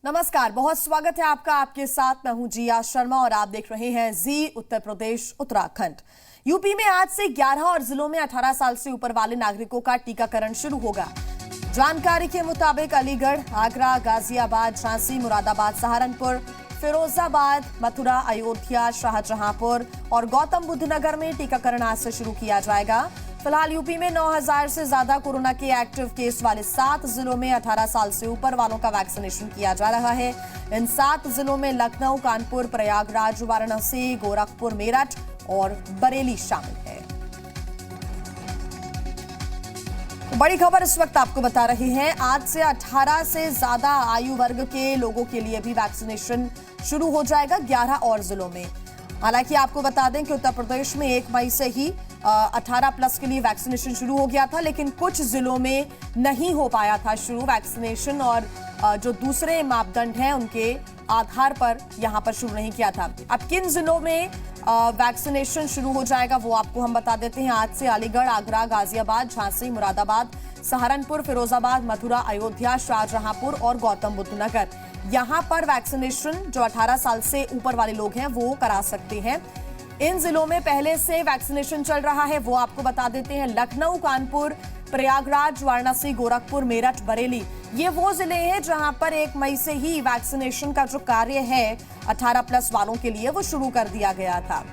नमस्कार, बहुत स्वागत है आपका। आपके साथ मैं हूं जिया शर्मा और आप देख रहे हैं जी उत्तर प्रदेश उत्तराखंड। यूपी में आज से 11 और जिलों में 18 साल से ऊपर वाले नागरिकों का टीकाकरण शुरू होगा। जानकारी के मुताबिक अलीगढ़, आगरा, गाजियाबाद, झांसी, मुरादाबाद, सहारनपुर, फिरोजाबाद, मथुरा, अयोध्या, शाहजहांपुर और गौतम बुद्ध नगर में टीकाकरण आज से शुरू किया जाएगा। फिलहाल यूपी में 9000 से ज्यादा कोरोना के एक्टिव केस वाले 7 जिलों में 18 साल से ऊपर वालों का वैक्सीनेशन किया जा रहा है। इन 7 जिलों में लखनऊ, कानपुर, प्रयागराज, वाराणसी, गोरखपुर, मेरठ और बरेली शामिल है। तो बड़ी खबर इस वक्त आपको बता रहे हैं, आज से 18 से ज्यादा आयु वर्ग के लोगों के लिए भी वैक्सीनेशन शुरू हो जाएगा 11 और जिलों में। हालांकि आपको बता दें कि उत्तर प्रदेश में 1 मई से ही 18 प्लस के लिए वैक्सीनेशन शुरू हो गया था, लेकिन कुछ जिलों में नहीं हो पाया था शुरू वैक्सीनेशन और जो दूसरे मापदंड हैं उनके आधार पर यहां पर शुरू नहीं किया था। अब किन जिलों में वैक्सीनेशन शुरू हो जाएगा वो आपको हम बता देते हैं। आज से अलीगढ़, आगरा, गाजियाबाद, झांसी, मुरादाबाद, सहारनपुर, फिरोजाबाद, मथुरा, अयोध्या, शाहजहांपुर और गौतम बुद्ध नगर, यहां पर वैक्सीनेशन जो 18 साल से ऊपर वाले लोग हैं वो करा सकते हैं। इन जिलों में पहले से वैक्सीनेशन चल रहा है वो आपको बता देते हैं। लखनऊ, कानपुर, प्रयागराज, वाराणसी, गोरखपुर, मेरठ, बरेली, ये वो जिले हैं जहां पर 1 मई से ही वैक्सीनेशन का जो कार्य है 18 प्लस वालों के लिए वो शुरू कर दिया गया था।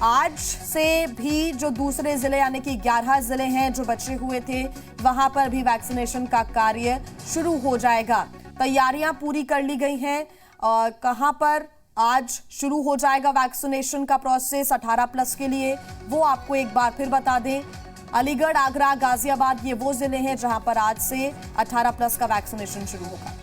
आज से भी जो दूसरे जिले यानी कि 11 जिले हैं जो बचे हुए थे वहां पर भी वैक्सीनेशन का कार्य शुरू हो जाएगा। तैयारियां पूरी कर ली गई हैं और कहां पर आज शुरू हो जाएगा वैक्सीनेशन का प्रोसेस 18 प्लस के लिए वो आपको एक बार फिर बता दें। अलीगढ़, आगरा, गाजियाबाद, ये वो जिले हैं जहां पर आज से 18 प्लस का वैक्सीनेशन शुरू होगा।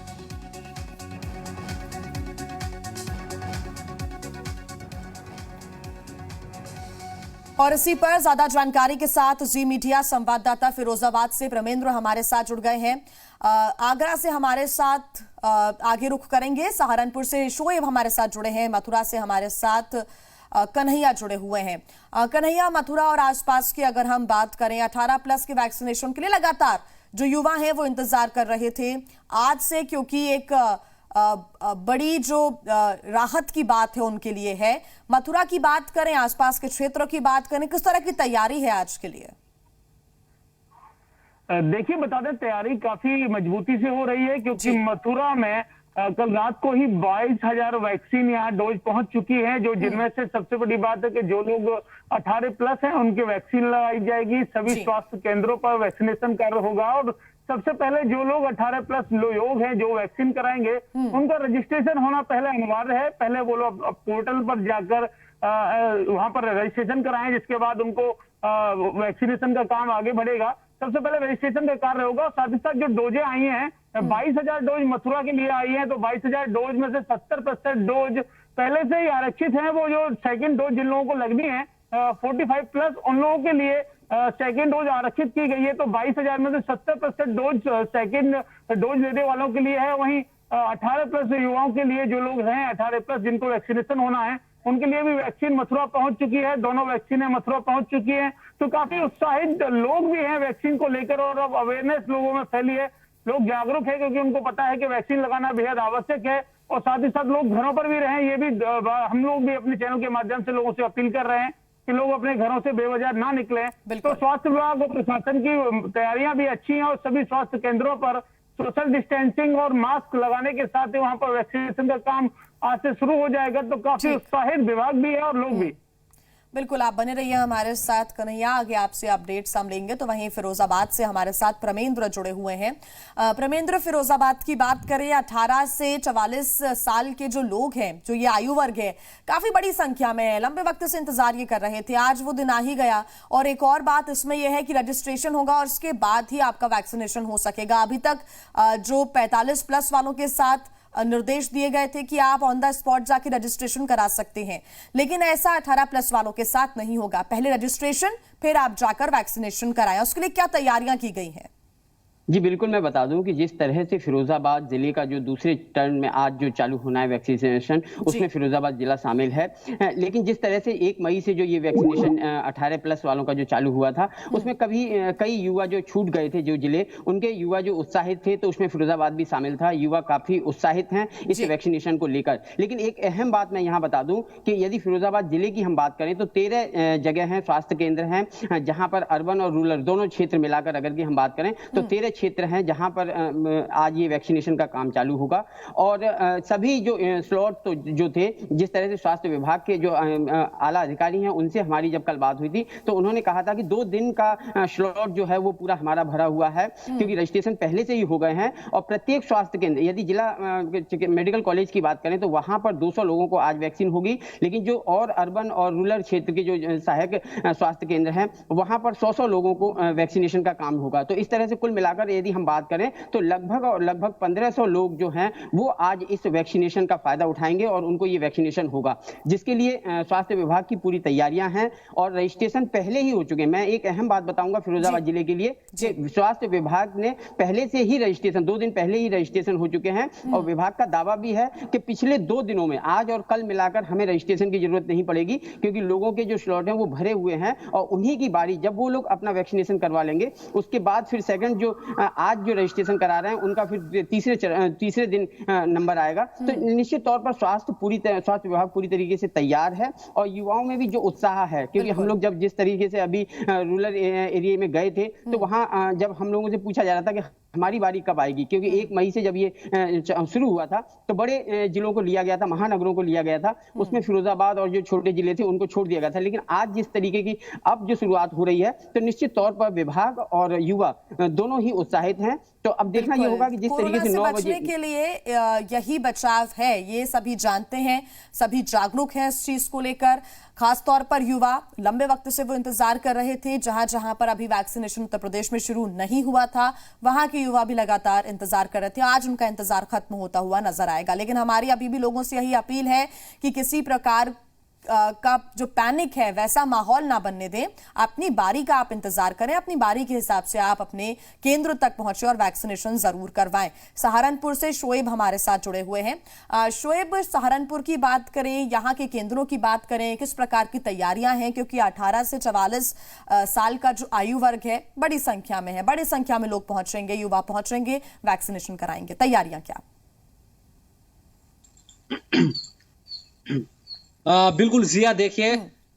और इसी पर ज्यादा जानकारी के साथ जी मीडिया संवाददाता फिरोजाबाद से प्रेमेंद्र हमारे साथ जुड़ गए हैं। आगरा से हमारे साथ आगे रुख करेंगे, सहारनपुर से शोएब हमारे साथ जुड़े हैं, मथुरा से हमारे साथ कन्हैया जुड़े हुए हैं। कन्हैया, मथुरा और आसपास की अगर हम बात करें 18 प्लस के वैक्सीनेशन के लिए लगातार जो युवा हैं वो इंतजार कर रहे थे आज से, क्योंकि एक बड़ी जो राहत की बात है उनके लिए है। मथुरा की बात करें, आसपास के क्षेत्रों की बात करें, किस तरह की तैयारी है आज के लिए? देखिए, बता दें तैयारी काफी मजबूती से हो रही है, क्योंकि मथुरा में कल रात को ही 22,000 वैक्सीन यहाँ डोज पहुंच चुकी है, जो जिनमें से सबसे बड़ी बात है कि जो लोग 18 प्लस हैं उनके वैक्सीन लगाई जाएगी। सभी स्वास्थ्य केंद्रों पर वैक्सीनेशन कार्य होगा और सबसे पहले जो लोग 18 प्लस लोग हैं जो वैक्सीन कराएंगे उनका रजिस्ट्रेशन होना पहले अनिवार्य है। पहले वो लोग पोर्टल पर जाकर वहां पर रजिस्ट्रेशन कराएं, जिसके बाद उनको वैक्सीनेशन का काम आगे बढ़ेगा। सबसे पहले रजिस्ट्रेशन का कार्य होगा। साथ ही साथ जो डोजें आई हैं 22,000 डोज मथुरा के लिए आई हैं, तो 22,000 डोज में से 70% डोज पहले से ही आरक्षित हैं। वो जो सेकंड डोज जिन लोगों को लगनी है 45 प्लस, उन लोगों के लिए सेकेंड डोज आरक्षित की गई है। तो 22,000 में से 70% डोज सेकेंड डोज लेने वालों के लिए है। वहीं 18 प्लस युवाओं के लिए जो लोग हैं 18 प्लस जिनको वैक्सीनेशन होना है उनके लिए भी वैक्सीन मथुरा पहुंच चुकी है। दोनों वैक्सीनें मथुरा पहुंच चुकी हैं, तो काफी उत्साहित लोग भी हैं वैक्सीन को लेकर और अब अवेयरनेस लोगों में फैली है। लोग जागरूक है क्योंकि उनको पता है कि वैक्सीन लगाना बेहद आवश्यक है। और साथ ही साथ लोग घरों पर भी रहें, ये भी हम लोग भी अपने चैनल के माध्यम से लोगों से अपील कर रहे हैं कि लोग अपने घरों से बेवजह ना निकलें। तो स्वास्थ्य विभाग और प्रशासन की तैयारियां भी अच्छी हैं और सभी स्वास्थ्य केंद्रों पर सोशल डिस्टेंसिंग और मास्क लगाने के साथ ही वहां पर वैक्सीनेशन का काम आज से शुरू हो जाएगा। तो काफी उत्साहित विभाग भी है और लोग भी। बिल्कुल, आप बने रहिए हमारे साथ कन्हैया, आगे आपसे अपडेट्स हम लेंगे। तो वहीं फिरोजाबाद से हमारे साथ प्रेमेंद्र जुड़े हुए हैं। प्रेमेंद्र, फिरोजाबाद की बात करें, 18 से 44 साल के जो लोग हैं, जो ये आयु वर्ग है, काफी बड़ी संख्या में है, लंबे वक्त से इंतजार ये कर रहे थे, आज वो दिन आ ही गया। और एक और बात इसमें यह है कि रजिस्ट्रेशन होगा और उसके बाद ही आपका वैक्सीनेशन हो सकेगा। अभी तक जो 45 प्लस वालों के साथ निर्देश दिए गए थे कि आप ऑन द स्पॉट जाके रजिस्ट्रेशन करा सकते हैं, लेकिन ऐसा 18 प्लस वालों के साथ नहीं होगा। पहले रजिस्ट्रेशन, फिर आप जाकर वैक्सीनेशन कराएं। उसके लिए क्या तैयारियां की गई हैं? जी बिल्कुल, मैं बता दूं कि जिस तरह से फिरोजाबाद जिले का जो दूसरे टर्न में आज जो चालू होना है वैक्सीनेशन, उसमें फिरोजाबाद जिला शामिल है। लेकिन जिस तरह से 1 मई से जो ये वैक्सीनेशन 18 प्लस वालों का जो चालू हुआ था, उसमें कई युवा जो छूट गए थे, जो जिले उनके युवा जो उत्साहित थे, तो उसमें फिरोजाबाद भी शामिल था। युवा काफी उत्साहित हैं इस वैक्सीनेशन को लेकर। लेकिन एक अहम बात मैं यहाँ बता दूं कि यदि फिरोजाबाद जिले की हम बात करें तो 13 जगह हैं, स्वास्थ्य केंद्र हैं, जहां पर अर्बन और रूरल दोनों क्षेत्र मिलाकर अगर की हम बात करें तो 13 क्षेत्र हैं जहां पर आज ये वैक्सीनेशन का काम चालू होगा। और सभी जो स्लॉट तो जो थे, जिस तरह से स्वास्थ्य विभाग के जो आला अधिकारी हैं उनसे हमारी जब कल बात हुई थी तो उन्होंने कहा था कि 2 दिन का स्लॉट जो है वो पूरा हमारा भरा हुआ है, क्योंकि रजिस्ट्रेशन पहले से ही हो गए हैं। और प्रत्येक स्वास्थ्य केंद्र, यदि जिला मेडिकल कॉलेज की बात करें तो वहां पर 200 लोगों को आज वैक्सीन होगी। लेकिन जो और अर्बन और रूरल क्षेत्र के जो सहायक स्वास्थ्य केंद्र हैं वहां पर 100 लोगों को वैक्सीनेशन का काम होगा। तो इस तरह से कुल मिलाकर यदि हम बात करें तो लगभग 1500 लोग जो हैं वो आज इस वैक्सीनेशन का फायदा उठाएंगे और उनको ये वैक्सीनेशन होगा, जिसके लिए स्वास्थ्य विभाग की पूरी तैयारियां हैं और रजिस्ट्रेशन पहले ही हो चुके हैं। मैं एक अहम बात बताऊंगा फिरोजाबाद जिले के लिए कि स्वास्थ्य विभाग ने पहले से ही रजिस्ट्रेशन 2 दिन पहले ही रजिस्ट्रेशन हो चुके हैं और विभाग का दावा भी है कि पिछले 2 दिनों में, आज और कल मिलाकर, हमें रजिस्ट्रेशन की जरूरत नहीं पड़ेगी, क्योंकि लोगों के जो स्लॉट हैं वो भरे हुए हैं और उन्हीं की बारी जब वो लोग अपना वैक्सीनेशन करवा लेंगे उसके बाद फिर सेकंड जो आज जो रजिस्ट्रेशन करा रहे हैं उनका फिर तीसरे दिन नंबर आएगा। तो निश्चित तौर पर स्वास्थ्य विभाग पूरी तरीके से तैयार है और युवाओं में भी जो उत्साह है, क्योंकि हम लोग जब जिस तरीके से अभी रूरल एरिया में गए थे तो वहां जब हम लोगों से पूछा जा रहा था कि हमारी बारी कब आएगी, क्योंकि 1 मई से जब ये शुरू हुआ था तो बड़े जिलों को लिया गया था, महानगरों को लिया गया था, उसमें फिरोजाबाद और जो छोटे जिले थे उनको छोड़ दिया गया था। लेकिन आज जिस तरीके की अब जो शुरुआत हो रही है तो निश्चित तौर पर विभाग और युवा दोनों ही उत्साहित हैं। तो अब देखना ये होगा कि जिस तरीके से 9 बजे के लिए यही बचाव है, ये सभी जानते हैं, सभी जागरूक हैं इस चीज को लेकर। खास तौर पर युवा लंबे वक्त से वो इंतजार कर रहे थे। जहां जहां पर अभी वैक्सीनेशन उत्तर प्रदेश में शुरू नहीं हुआ था वहां के युवा भी लगातार इंतजार कर रहे थे। आज उनका इंतजार खत्म होता हुआ नजर आएगा। लेकिन हमारी अभी भी लोगों से यही अपील है कि किसी प्रकार का जो पैनिक है वैसा माहौल ना बनने दें। अपनी बारी का आप इंतजार करें, अपनी बारी के हिसाब से आप अपने केंद्र तक पहुंचे और वैक्सीनेशन जरूर करवाएं। सहारनपुर से शोएब हमारे साथ जुड़े हुए हैं। शोएब, सहारनपुर की बात करें, यहाँ के केंद्रों की बात करें, किस प्रकार की तैयारियां हैं? क्योंकि 18 से 44 साल का जो आयु वर्ग है बड़ी संख्या में है, बड़ी संख्या में लोग पहुंचेंगे, युवा पहुंचेंगे, वैक्सीनेशन कराएंगे। तैयारियां क्या? बिल्कुल जिया, देखिए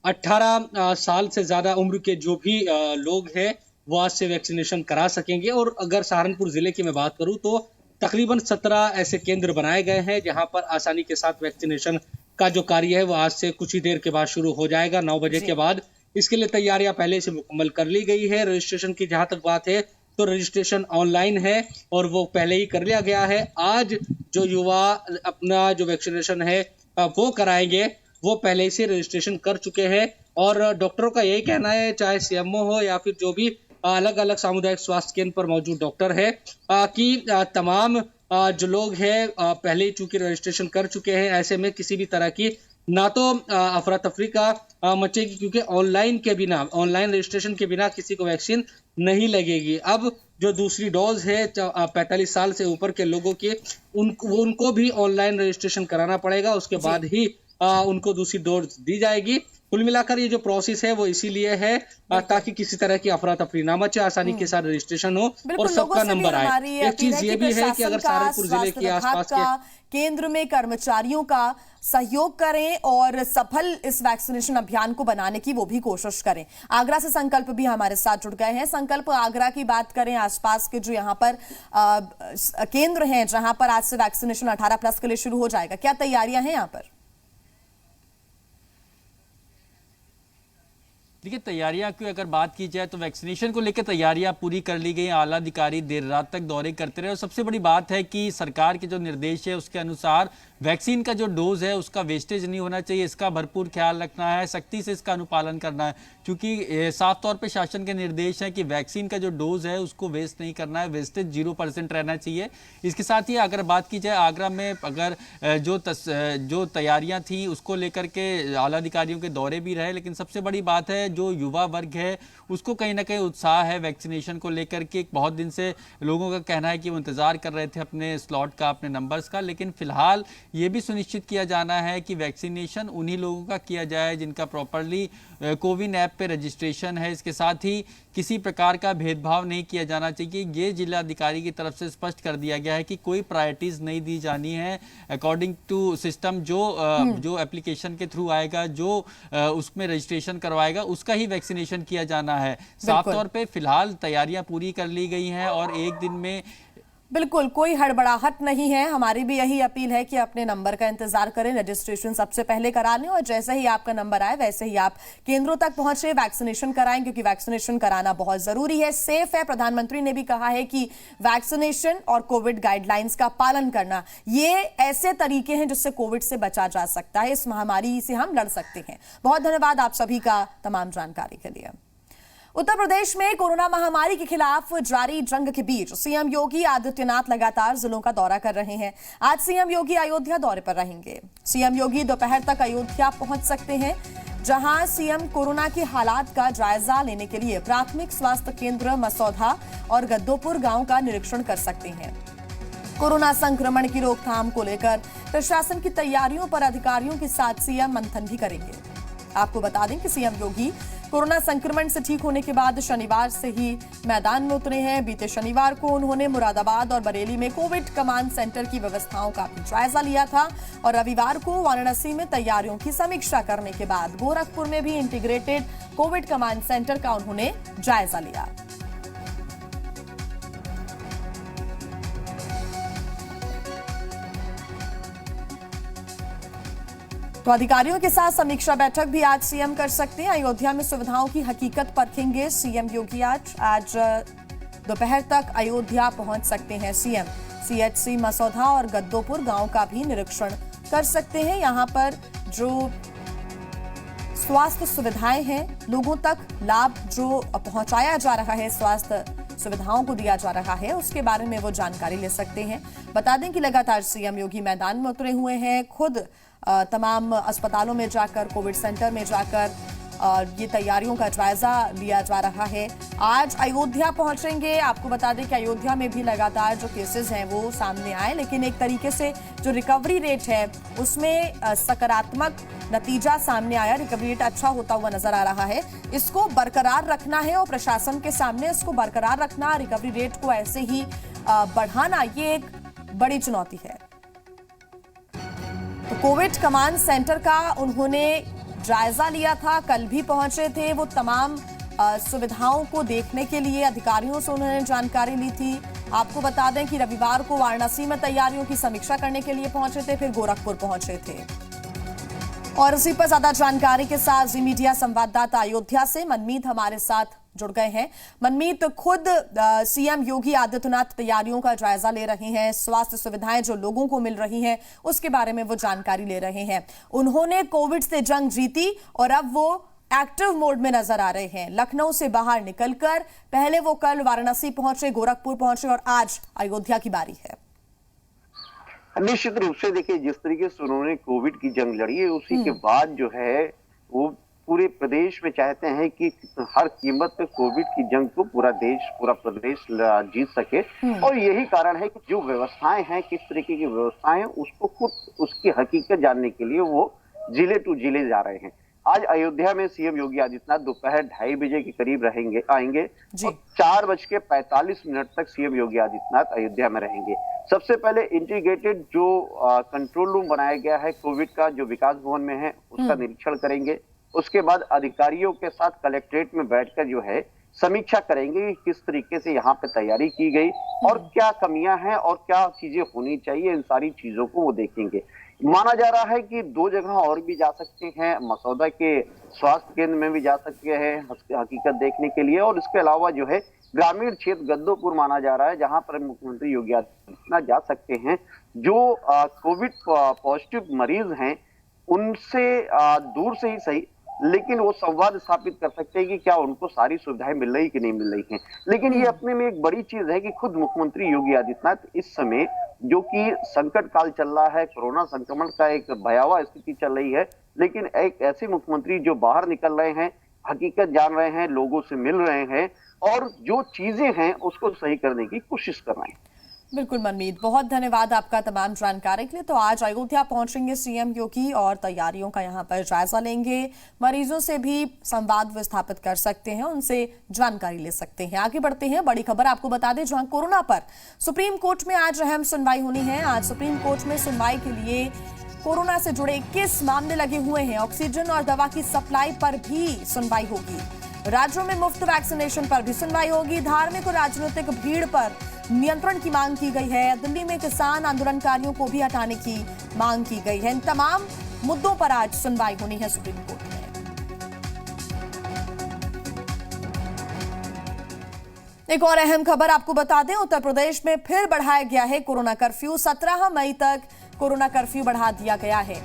18 साल से ज्यादा उम्र के जो भी लोग हैं वो आज से वैक्सीनेशन करा सकेंगे। और अगर सहारनपुर जिले की मैं बात करूं तो तकरीबन 17 ऐसे केंद्र बनाए गए हैं जहां पर आसानी के साथ वैक्सीनेशन का जो कार्य है वो आज से कुछ ही देर के बाद शुरू हो जाएगा, 9 बजे के बाद। इसके लिए तैयारियां पहले से मुकम्मल कर ली गई है। रजिस्ट्रेशन की जहां तक बात है तो रजिस्ट्रेशन ऑनलाइन है और वो पहले ही कर लिया गया है। आज जो युवा अपना जो वैक्सीनेशन है वो कराएंगे वो पहले से रजिस्ट्रेशन कर चुके हैं। और डॉक्टरों का यही कहना है, चाहे सीएमओ हो या फिर जो भी अलग अलग सामुदायिक स्वास्थ्य केंद्र पर मौजूद डॉक्टर है, कि तमाम जो लोग हैं पहले ही चूंकि रजिस्ट्रेशन कर चुके हैं, ऐसे में किसी भी तरह की ना तो अफरा तफरी का मचेगी, क्योंकि ऑनलाइन रजिस्ट्रेशन के बिना किसी को वैक्सीन नहीं लगेगी। अब जो दूसरी डोज है 45 साल से ऊपर के लोगों की, उनको भी ऑनलाइन रजिस्ट्रेशन कराना पड़ेगा, उसके बाद ही उनको दूसरी डोज दी जाएगी। कुल मिलाकर ये जो प्रोसेस है वो इसीलिए है ताकि किसी तरह की अफरा तफरी ना मचे, आसानी के साथ रजिस्ट्रेशन हो और सबका नंबर आए। एक चीज ये भी है कि अगर सहारनपुर जिले के आसपास के केंद्र में कर्मचारियों का सहयोग करें और सफल इस वैक्सीनेशन अभियान को बनाने की वो भी कोशिश करें। आगरा से संकल्प भी हमारे साथ जुड़ गए हैं। संकल्प, आगरा की बात करें, आसपास के जो यहाँ पर केंद्र हैं जहां पर आज से वैक्सीनेशन 18 प्लस के लिए शुरू हो जाएगा, क्या तैयारियां हैं यहाँ पर? देखिए, तैयारियां की अगर बात की जाए तो वैक्सीनेशन को लेकर तैयारियां पूरी कर ली गई। आला अधिकारी देर रात तक दौरे करते रहे और सबसे बड़ी बात है कि सरकार के जो निर्देश है उसके अनुसार वैक्सीन का जो डोज है उसका वेस्टेज नहीं होना चाहिए, इसका भरपूर ख्याल रखना है, सख्ती से इसका अनुपालन करना है, क्योंकि साफ तौर पे शासन के निर्देश है कि वैक्सीन का जो डोज है उसको वेस्ट नहीं करना है, वेस्टेज 0% रहना चाहिए। इसके साथ ही अगर बात की जाए आगरा में अगर जो तैयारियां थी उसको लेकर के आला अधिकारियों के दौरे भी रहे, लेकिन सबसे बड़ी बात है जो युवा वर्ग है उसको कहीं ना कहीं उत्साह है वैक्सीनेशन को लेकर के। बहुत दिन से लोगों का कहना है कि वो इंतजार कर रहे थे अपने स्लॉट का, अपने नंबर्स का, लेकिन फिलहाल ये भी सुनिश्चित किया जाना है कि वैक्सीनेशन उन्हीं लोगों का किया जाए जिनका प्रॉपरली कोविन ऐप पे रजिस्ट्रेशन है। इसके साथ ही किसी प्रकार का भेदभाव नहीं किया जाना चाहिए, ये जिलाधिकारी की तरफ से स्पष्ट कर दिया गया है कि कोई प्रायोरिटीज नहीं दी जानी है अकॉर्डिंग टू सिस्टम। जो एप्लीकेशन के थ्रू आएगा, जो उसमें रजिस्ट्रेशन करवाएगा उसका ही वैक्सीनेशन किया जाना है। साफ तौर पे फिलहाल तैयारियां पूरी कर ली गई हैं और एक दिन में बिल्कुल कोई हड़बड़ाहट नहीं है। हमारी भी यही अपील है कि अपने नंबर का इंतजार करें, रजिस्ट्रेशन सबसे पहले करा लें और जैसे ही आपका नंबर आए वैसे ही आप केंद्रों तक पहुंचे, वैक्सीनेशन कराएं, क्योंकि वैक्सीनेशन कराना बहुत जरूरी है, सेफ है। प्रधानमंत्री ने भी कहा है कि वैक्सीनेशन और कोविड गाइडलाइंस का पालन करना ये ऐसे तरीके हैं जिससे कोविड से बचा जा सकता है, इस महामारी से हम लड़ सकते हैं। बहुत धन्यवाद आप सभी का तमाम जानकारी के लिए। उत्तर प्रदेश में कोरोना महामारी के खिलाफ जारी जंग के बीच सीएम योगी आदित्यनाथ लगातार जिलों का दौरा कर रहे हैं। आज सीएम योगी अयोध्या दौरे पर रहेंगे। सीएम योगी दोपहर तक अयोध्या पहुंच सकते हैं, जहां सीएम कोरोना के हालात का जायजा लेने के लिए प्राथमिक स्वास्थ्य केंद्र मसौधा और गद्दोपुर गांव का निरीक्षण कर सकते हैं। कोरोना संक्रमण की रोकथाम को लेकर प्रशासन की तैयारियों पर अधिकारियों के साथ सीएम मंथन भी करेंगे। आपको बता दें कि सीएम योगी कोरोना संक्रमण से ठीक होने के बाद शनिवार से ही मैदान में उतरे हैं। बीते शनिवार को उन्होंने मुरादाबाद और बरेली में कोविड कमांड सेंटर की व्यवस्थाओं का भी जायजा लिया था और रविवार को वाराणसी में तैयारियों की समीक्षा करने के बाद गोरखपुर में भी इंटीग्रेटेड कोविड कमांड सेंटर का उन्होंने जायजा लिया। तो अधिकारियों के साथ समीक्षा बैठक भी आज सीएम कर सकते हैं। अयोध्या में सुविधाओं की हकीकत परखेंगे सीएम योगी। आज दोपहर तक अयोध्या पहुंच सकते हैं सीएम। सीएचसी मसौधा और गद्दोपुर गांव का भी निरीक्षण कर सकते हैं। यहां पर जो स्वास्थ्य सुविधाएं हैं, लोगों तक लाभ जो पहुंचाया जा रहा है, स्वास्थ्य सुविधाओं को दिया जा रहा है, उसके बारे में वो जानकारी ले सकते हैं। बता दें कि लगातार सीएम योगी मैदान में उतरे हुए हैं, खुद तमाम अस्पतालों में जाकर, कोविड सेंटर में जाकर ये तैयारियों का जायजा लिया जा रहा है। आज अयोध्या पहुंचेंगे। आपको बता दें कि अयोध्या में भी लगातार जो केसेस हैं वो सामने आए, लेकिन एक तरीके से जो रिकवरी रेट है उसमें सकारात्मक नतीजा सामने आया। रिकवरी रेट अच्छा होता हुआ नजर आ रहा है। इसको बरकरार रखना है और प्रशासन के सामने इसको बरकरार रखना, रिकवरी रेट को ऐसे ही बढ़ाना, ये एक बड़ी चुनौती है। तो कोविड कमांड सेंटर का उन्होंने जायजा लिया था, कल भी पहुंचे थे। वो तमाम सुविधाओं को देखने के लिए अधिकारियों से उन्होंने जानकारी ली थी। आपको बता दें कि रविवार को वाराणसी में तैयारियों की समीक्षा करने के लिए पहुंचे थे, फिर गोरखपुर पहुंचे थे। और इसी पर ज्यादा जानकारी के साथ जी मीडिया संवाददाता अयोध्या से मनमीत हमारे साथ जुड़ गए हैं। मनमीत, खुद सीएम योगी आदित्यनाथ तैयारियों का जायजा ले रहे हैं, स्वास्थ्य सुविधाएं जो लोगों को मिल रही हैं उसके बारे में वो जानकारी ले रहे हैं। उन्होंने कोविड से जंग जीती और अब वो एक्टिव मोड में नजर आ रहे हैं। लखनऊ से बाहर निकलकर पहले वो कल वाराणसी पहुंचे, गोरखपुर पहुंचे और आज अयोध्या की बारी है। निश्चित रूप से देखिए, जिस तरीके से उन्होंने कोविड की जंग लड़ी है, उसी के बाद जो है वो पूरे प्रदेश में चाहते हैं कि हर कीमत पे कोविड की जंग को पूरा प्रदेश जीत सके। और यही कारण है कि जो व्यवस्थाएं हैं, किस तरीके की व्यवस्थाएं, उसको खुद उसकी हकीकत जानने के लिए वो जिले टू जिले जा रहे हैं। आज अयोध्या में सीएम योगी आदित्यनाथ दोपहर 2:30 बजे के करीब आएंगे और 4:45 तक सीएम योगी आदित्यनाथ अयोध्या में रहेंगे। सबसे पहले इंटीग्रेटेड जो कंट्रोल रूम बनाया गया है कोविड का, जो विकास भवन में है, उसका निरीक्षण करेंगे। उसके बाद अधिकारियों के साथ कलेक्ट्रेट में बैठकर जो है समीक्षा करेंगे कि किस तरीके से यहाँ पे तैयारी की गई और क्या कमियां हैं और क्या चीजें होनी चाहिए। इन सारी चीजों को वो देखेंगे। माना जा रहा है कि 2 जगह और भी जा सकते हैं, मसौदा के स्वास्थ्य केंद्र में भी जा सकते हैं हकीकत देखने के लिए, और इसके अलावा जो है ग्रामीण क्षेत्र गद्दोपुर माना जा रहा है जहां पर मुख्यमंत्री योगी आदित्यनाथ जा सकते हैं। जो कोविड पॉजिटिव मरीज हैं उनसे दूर से ही सही, लेकिन वो संवाद स्थापित कर सकते हैं कि क्या उनको सारी सुविधाएं मिल रही कि नहीं मिल रही हैं। लेकिन ये अपने में एक बड़ी चीज है कि खुद मुख्यमंत्री योगी आदित्यनाथ इस समय जो कि संकट काल चल रहा है, कोरोना संक्रमण का एक भयावह स्थिति चल रही है, लेकिन एक ऐसे मुख्यमंत्री जो बाहर निकल रहे हैं, हकीकत जान रहे हैं, लोगों से मिल रहे हैं और जो चीजें हैं उसको सही करने की कोशिश कर रहे हैं। बिल्कुल मनमीत, बहुत धन्यवाद आपका तमाम जानकारी के लिए। तो आज अयोध्या पहुंचेंगे सीएम योगी और तैयारियों का यहां पर जायजा लेंगे, मरीजों से भी संवाद विस्थापित कर सकते हैं, उनसे जानकारी ले सकते हैं। आगे बढ़ते हैं, बड़ी खबर आपको बता दें जहां कोरोना पर सुप्रीम कोर्ट में आज अहम सुनवाई होनी है। आज सुप्रीम कोर्ट में सुनवाई के लिए कोरोना से जुड़े 21 मामले लगे हुए हैं। ऑक्सीजन और दवा की सप्लाई पर भी सुनवाई होगी। राज्यों में मुफ्त वैक्सीनेशन पर भी सुनवाई होगी। धार्मिक और राजनीतिक भीड़ पर नियंत्रण की मांग की गई है। दिल्ली में किसान आंदोलनकारियों को भी हटाने की मांग की गई है। इन तमाम मुद्दों पर आज सुनवाई होनी है सुप्रीम कोर्ट में। एक और अहम खबर आपको बता दें, उत्तर प्रदेश में फिर बढ़ाया गया है कोरोना कर्फ्यू। 17 मई तक कोरोना कर्फ्यू बढ़ा दिया गया है।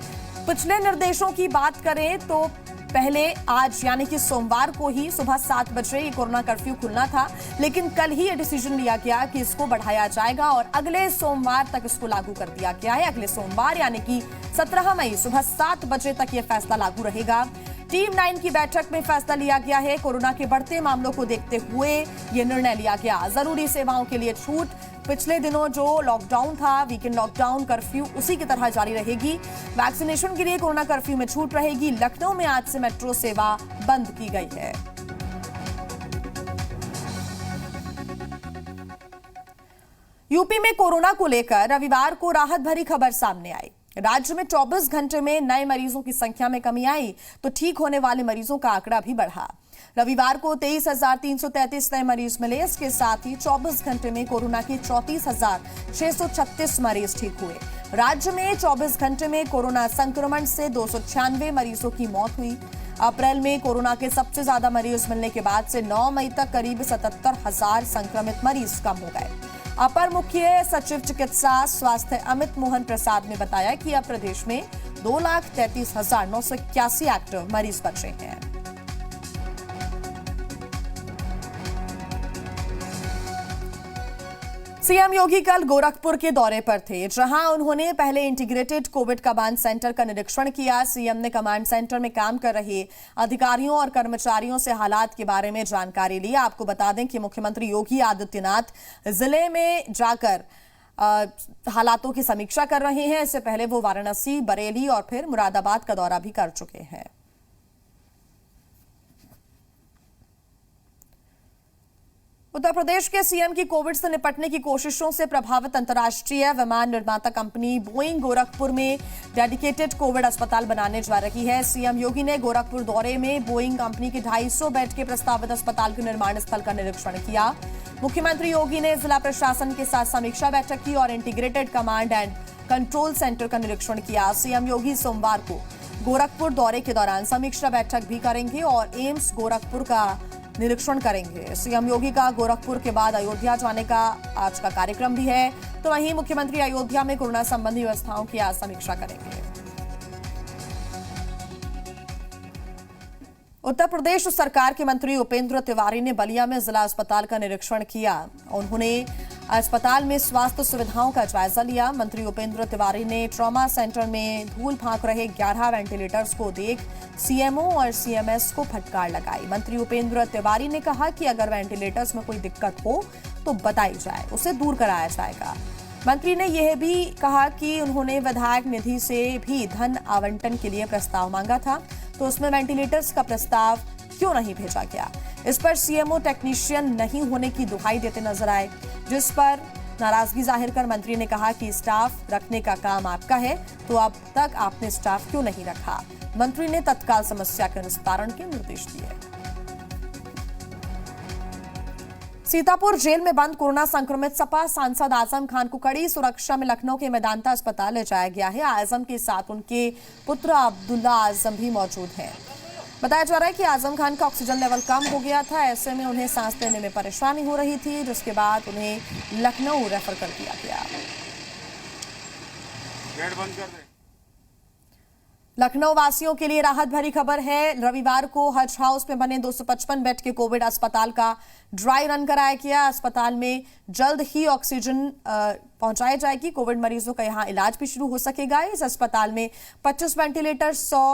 पिछले निर्देशों की बात करें तो पहले आज यानी कि सोमवार को ही सुबह 7 बजे ये कोरोना कर्फ्यू खुलना था, लेकिन कल ही ये डिसीजन लिया गया कि इसको बढ़ाया जाएगा और अगले सोमवार तक इसको लागू कर दिया गया है। अगले सोमवार यानी कि 17 मई सुबह 7 बजे तक ये फैसला लागू रहेगा। टीम 9 की बैठक में फैसला लिया गया है। कोरोना के बढ़ते मामलों को देखते हुए ये निर्णय लिया गया। जरूरी सेवाओं के लिए छूट, पिछले दिनों जो लॉकडाउन था, वीकेंड लॉकडाउन कर्फ्यू, उसी की तरह जारी रहेगी। वैक्सीनेशन के लिए कोरोना कर्फ्यू में छूट रहेगी। लखनऊ में आज से मेट्रो सेवा बंद की गई है। यूपी में कोरोना को लेकर रविवार को राहत भरी खबर सामने आई। राज्य में 24 घंटे में नए मरीजों की संख्या में कमी आई तो ठीक होने वाले मरीजों का आंकड़ा भी बढ़ा। रविवार को 23,333 नए मरीज मिले। इसके साथ ही 24 घंटे में कोरोना के 34,636 मरीज ठीक हुए। राज्य में 24 घंटे में कोरोना संक्रमण से 296 मरीजों की मौत हुई। अप्रैल में कोरोना के सबसे ज्यादा मरीज मिलने के बाद से 9 मई तक करीब 77,000 संक्रमित मरीज कम हो गए। अपर मुख्य सचिव चिकित्सा स्वास्थ्य अमित मोहन प्रसाद ने बताया कि अब प्रदेश में 2,33,981 एक्टिव मरीज बचे हैं। सीएम योगी कल गोरखपुर के दौरे पर थे, जहां उन्होंने पहले इंटीग्रेटेड कोविड कमांड सेंटर का निरीक्षण किया। सीएम ने कमांड सेंटर में काम कर रहे अधिकारियों और कर्मचारियों से हालात के बारे में जानकारी ली। आपको बता दें कि मुख्यमंत्री योगी आदित्यनाथ जिले में जाकर हालातों की समीक्षा कर रहे हैं। इससे पहले वो वाराणसी, बरेली और फिर मुरादाबाद का दौरा भी कर चुके हैं। उत्तर प्रदेश के सीएम की कोविड से निपटने की कोशिशों से प्रभावित अंतर्राष्ट्रीय विमान निर्माता कंपनी बोइंग गोरखपुर में डेडिकेटेड कोविड अस्पताल बनाने जा रही है। सीएम योगी ने गोरखपुर दौरे में बोइंग कंपनी के 250 बेड के प्रस्तावित अस्पताल के निर्माण स्थल का निरीक्षण किया। मुख्यमंत्री योगी ने जिला प्रशासन के साथ समीक्षा बैठक की और integrated command and control centre का निरीक्षण किया। सीएम योगी सोमवार को गोरखपुर दौरे के दौरान समीक्षा बैठक भी करेंगे और एम्स गोरखपुर का निरीक्षण करेंगे। सीएम योगी का गोरखपुर के बाद अयोध्या जाने का आज का कार्यक्रम भी है। तो वहीं मुख्यमंत्री अयोध्या में कोरोना संबंधी व्यवस्थाओं की आज समीक्षा करेंगे। उत्तर प्रदेश सरकार के मंत्री उपेंद्र तिवारी ने बलिया में जिला अस्पताल का निरीक्षण किया। उन्होंने अस्पताल में स्वास्थ्य सुविधाओं का जायजा लिया। मंत्री उपेंद्र तिवारी ने ट्रॉमा सेंटर में धूल फांक रहे 11 वेंटिलेटर्स को देख सीएमओ और सीएमएस को फटकार लगाई। मंत्री उपेंद्र तिवारी ने कहा कि अगर वेंटिलेटर्स में कोई दिक्कत हो तो बताई जाए, उसे दूर कराया जाएगा। मंत्री ने यह भी कहा कि उन्होंने विधायक निधि से भी धन आवंटन के लिए प्रस्ताव मांगा था, तो उसमें वेंटिलेटर्स का प्रस्ताव क्यों नहीं भेजा गया। इस पर सीएमओ टेक्नीशियन नहीं होने की दुहाई देते नजर आए, जिस पर नाराजगी जाहिर कर मंत्री ने कहा कि स्टाफ रखने का काम आपका है, तो अब तक आपने स्टाफ क्यों नहीं रखा। मंत्री ने तत्काल समस्या के निस्तारण के निर्देश दिए। सीतापुर जेल में बंद कोरोना संक्रमित सपा सांसद आजम खान को कड़ी सुरक्षा में लखनऊ के मेदांता अस्पताल ले जाया गया है। आजम के साथ उनके पुत्र अब्दुल्ला आजम भी मौजूद हैं। बताया जा रहा है कि आजम खान का ऑक्सीजन लेवल कम हो गया था, ऐसे में उन्हें सांस लेने में परेशानी हो रही थी, जिसके बाद उन्हें लखनऊ रेफर कर दिया गया। लखनऊ वासियों के लिए राहत भरी खबर है। रविवार को हज हाउस में बने 255 बेड के कोविड अस्पताल का ड्राई रन कराया गया। अस्पताल में जल्द ही ऑक्सीजन पहुंचाई जाएगी। कोविड मरीजों का यहां इलाज भी शुरू हो सकेगा। इस अस्पताल में 25 वेंटिलेटर, 100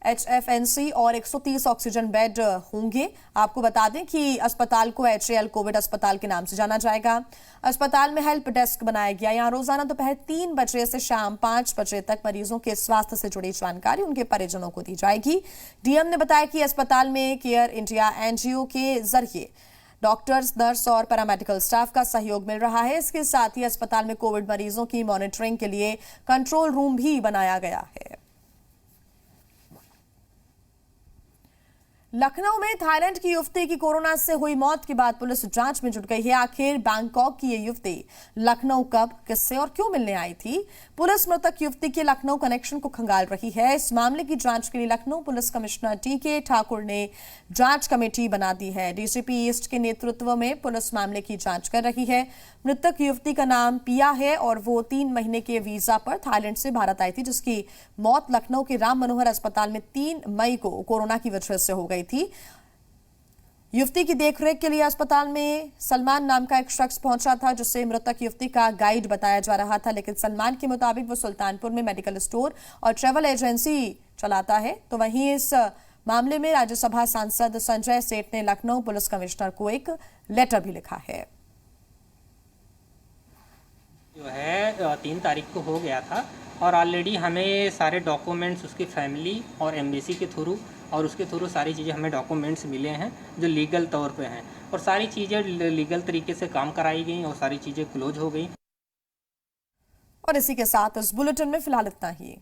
HFNC और 130 ऑक्सीजन बेड होंगे। आपको बता दें कि अस्पताल को HAL कोविड अस्पताल के नाम से जाना जाएगा। अस्पताल में हेल्प डेस्क बनाया गया। यहां रोजाना दोपहर 3 बजे से शाम 5 बजे तक मरीजों के स्वास्थ्य से जुड़ी जानकारी उनके परिजनों को दी जाएगी। डीएम ने बताया कि अस्पताल में केयर इंडिया NGO के जरिए डॉक्टर्स, नर्स और पैरामेडिकल स्टाफ का सहयोग मिल रहा है। इसके साथ ही अस्पताल में कोविड मरीजों की मॉनिटरिंग के लिए कंट्रोल रूम भी बनाया गया है। लखनऊ में थाईलैंड की युवती की कोरोना से हुई मौत के बाद पुलिस जांच में जुट गई है। आखिर बैंकॉक की ये युवती लखनऊ कब, किससे और क्यों मिलने आई थी? पुलिस मृतक युवती के लखनऊ कनेक्शन को खंगाल रही है। इस मामले की जांच के लिए Lucknow police commissioner TK Thakur ने जांच कमेटी बना दी है। DCP ईस्ट के नेतृत्व में पुलिस मामले की जांच कर रही है। मृतक युवती का नाम पिया है और वो 3 महीने के वीजा पर थाईलैंड से भारत आई थी, जिसकी मौत लखनऊ के राम मनोहर अस्पताल में 3 मई को कोरोना की वजह से हो गई थी। युवती की देखरेख के लिए अस्पताल में सलमान नाम का एक शख्स पहुंचा था, जिसे मृतक युवती का गाइड बताया जा रहा था, लेकिन सलमान के मुताबिक वो सुल्तानपुर में मेडिकल स्टोर और ट्रैवल एजेंसी चलाता है। तो वहीं इस मामले में राज्यसभा सांसद संजय सेठ ने लखनऊ पुलिस कमिश्नर को एक लेटर भी लिखा है। जो है 3 तारीख को हो गया था और ऑलरेडी हमें सारे डॉक्यूमेंट्स उसकी फैमिली और एम्बेसी के थ्रू और उसके थ्रू सारी चीज़ें हमें डॉक्यूमेंट्स मिले हैं जो लीगल तौर पे हैं और सारी चीज़ें लीगल तरीके से काम कराई गई और सारी चीज़ें क्लोज हो गई। और इसी के साथ इस बुलेटिन में फिलहाल इतना ही।